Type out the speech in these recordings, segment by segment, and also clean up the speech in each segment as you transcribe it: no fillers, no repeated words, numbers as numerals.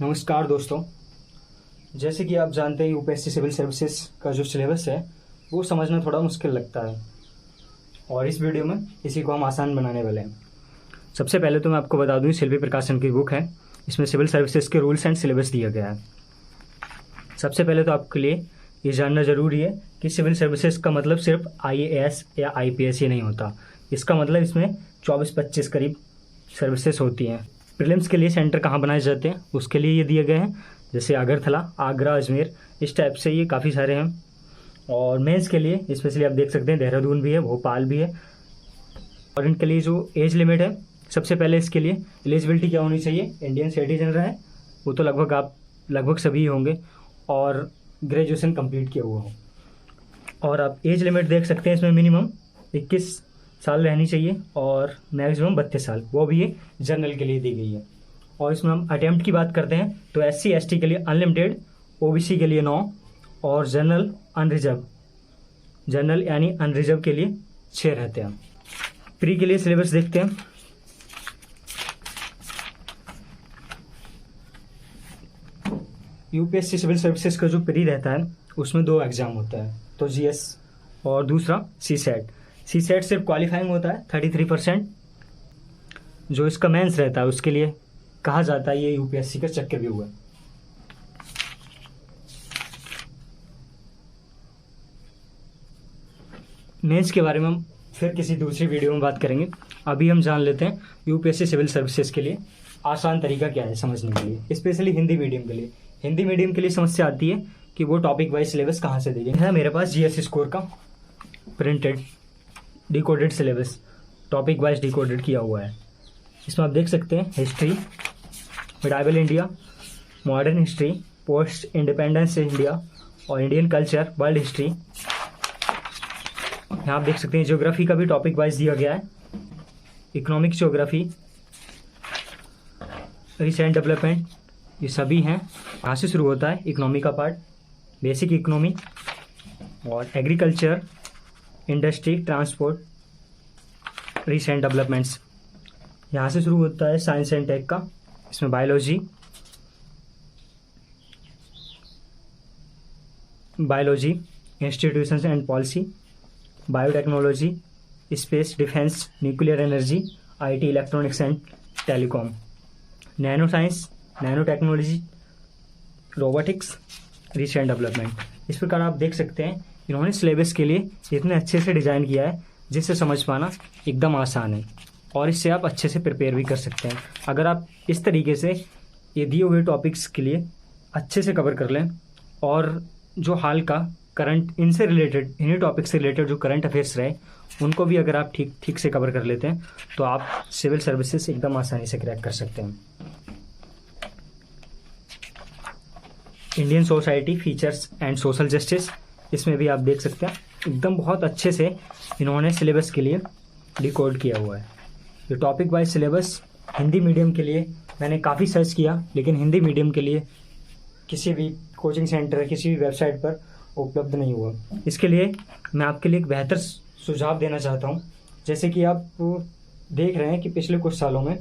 नमस्कार दोस्तों। जैसे कि आप जानते हैं यूपीएससी सिविल सर्विसेज का जो सिलेबस है वो समझना थोड़ा मुश्किल लगता है और इस वीडियो में इसी को हम आसान बनाने वाले हैं। सबसे पहले तो मैं आपको बता दूं, शिल्पी प्रकाशन की बुक है, इसमें सिविल सर्विसेज के रूल्स एंड सिलेबस दिया गया है। सबसे पहले तो आपके लिए ये जानना ज़रूरी है कि सिविल सर्विसेज का मतलब सिर्फ IAS या IPS ही नहीं होता। इसका मतलब इसमें 24-25 करीब सर्विसेज होती हैं। प्रीलिम्स के लिए सेंटर कहाँ बनाए जाते हैं उसके लिए ये दिए गए हैं, जैसे अगरतला, आगरा, अजमेर, इस टाइप से ये काफ़ी सारे हैं। और मेंस के लिए स्पेशली आप देख सकते हैं देहरादून भी है, भोपाल भी है। और इनके लिए जो एज लिमिट है, सबसे पहले इसके लिए एलिजिबिलिटी क्या होनी चाहिए, इंडियन सिटीजन रहे, वो तो लगभग सभी होंगे, और ग्रेजुएशन कंप्लीट किया हुआ हो। और आप एज लिमिट देख सकते हैं, इसमें मिनिमम 21 साल रहनी चाहिए और मैक्सिमम 32 साल, वो भी ये जनरल के लिए दी गई है। और इसमें हम अटेम्प्ट की बात करते हैं तो SC ST के लिए अनलिमिटेड, OBC के लिए 9 और जनरल यानी अनरिजर्व के लिए 6 रहते हैं। प्री के लिए सिलेबस देखते हैं। यूपीएससी सिविल सर्विसेज का जो प्री रहता है उसमें 2 एग्जाम होता है, तो GS और दूसरा CSAT। CSAT सिर्फ क्वालिफाइंग होता है 33%। जो इसका मेंस रहता है उसके लिए कहा जाता है ये यूपीएससी का चक्रव्यूह है। मेंस के बारे में हम फिर किसी दूसरी वीडियो में बात करेंगे। अभी हम जान लेते हैं यूपीएससी सिविल सर्विसेज के लिए आसान तरीका क्या है समझने के लिए, स्पेशली हिंदी मीडियम के लिए। हिंदी मीडियम के लिए समस्या आती है कि वो टॉपिक वाइज सिलेबस कहाँ से देंगे। है मेरे पास GS स्कोर का printed decoded syllabus, topic wise decoded किया हुआ है। इसमें आप देख सकते हैं history, medieval India, modern history, post independence India और इंडियन कल्चर, वर्ल्ड हिस्ट्री। यहाँ आप देख सकते हैं ज्योग्राफी का भी टॉपिक वाइज दिया गया है, इकोनॉमिक ज्योग्राफी, रिसेंट डेवलपमेंट, ये सभी हैं। यहाँ से शुरू होता है इकोनॉमी का पार्ट, बेसिक इकोनॉमी और agriculture, industry, transport, recent developments. यहाँ से शुरू होता है साइंस एंड टेक का, इसमें biology, institutions and policy, biotechnology, space, defence, nuclear energy, IT, electronics and telecom, nano science, nano technology, robotics, recent development. इस प्रकार आप देख सकते हैं इन्होंने सिलेबस के लिए इतने अच्छे से डिज़ाइन किया है जिससे समझ पाना एकदम आसान है और इससे आप अच्छे से प्रिपेयर भी कर सकते हैं। अगर आप इस तरीके से ये दिए हुए टॉपिक्स के लिए अच्छे से कवर कर लें और जो हाल का करंट इनसे रिलेटेड, इन्हीं टॉपिक से रिलेटेड जो करंट अफेयर्स रहे उनको भी अगर आप ठीक से कवर कर लेते हैं तो आप सिविल सर्विसेज एकदम आसानी से क्रैक कर सकते हैं। Indian society, features and social justice, इसमें भी आप देख सकते हैं एकदम बहुत अच्छे से इन्होंने सिलेबस के लिए डिकोड किया हुआ है। ये topic wise syllabus Hindi medium के लिए मैंने काफ़ी सर्च किया, लेकिन हिंदी मीडियम के लिए किसी भी कोचिंग सेंटर, किसी भी वेबसाइट पर उपलब्ध नहीं हुआ। इसके लिए मैं आपके लिए एक बेहतर सुझाव देना चाहता हूँ। जैसे कि आप देख रहे हैं कि पिछले कुछ सालों में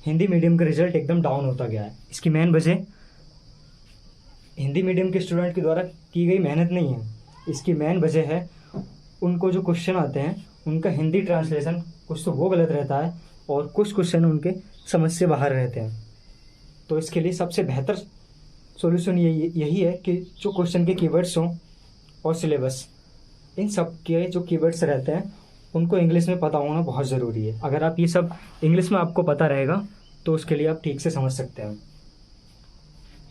हिंदी मीडियम का रिजल्ट एकदम डाउन होता गया है। इसकी मेन वजह हिंदी मीडियम के स्टूडेंट के द्वारा की गई मेहनत नहीं है, इसकी मेन वजह है उनको जो क्वेश्चन आते हैं उनका हिंदी ट्रांसलेशन कुछ तो वो गलत रहता है और कुछ क्वेश्चन उनके समझ से बाहर रहते हैं। तो इसके लिए सबसे बेहतर सॉल्यूशन यही है कि जो क्वेश्चन के कीवर्ड्स हों और सिलेबस, इन सब के जो कीवर्ड्स रहते हैं उनको इंग्लिश में पता होना बहुत ज़रूरी है। अगर आप ये सब इंग्लिश में आपको पता रहेगा तो उसके लिए आप ठीक से समझ सकते हैं।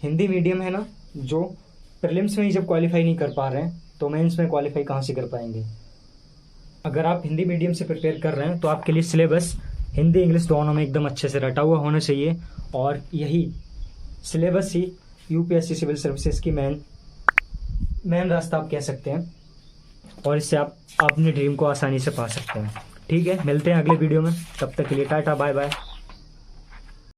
हिंदी मीडियम है ना, जो प्रीलिम्स में ही जब क्वालिफाई नहीं कर पा रहे हैं तो मेंस में क्वालिफाई कहाँ से कर पाएंगे। अगर आप हिंदी मीडियम से प्रिपेयर कर रहे हैं तो आपके लिए सिलेबस हिंदी इंग्लिश दोनों में एकदम अच्छे से रटा हुआ होना चाहिए और यही सिलेबस ही यूपीएससी सिविल सर्विसेज की मेन रास्ता आप कह सकते हैं और इससे आप अपने ड्रीम को आसानी से पा सकते हैं। ठीक है, मिलते हैं अगले वीडियो में, तब तक के लिए टाटा बाय बाय।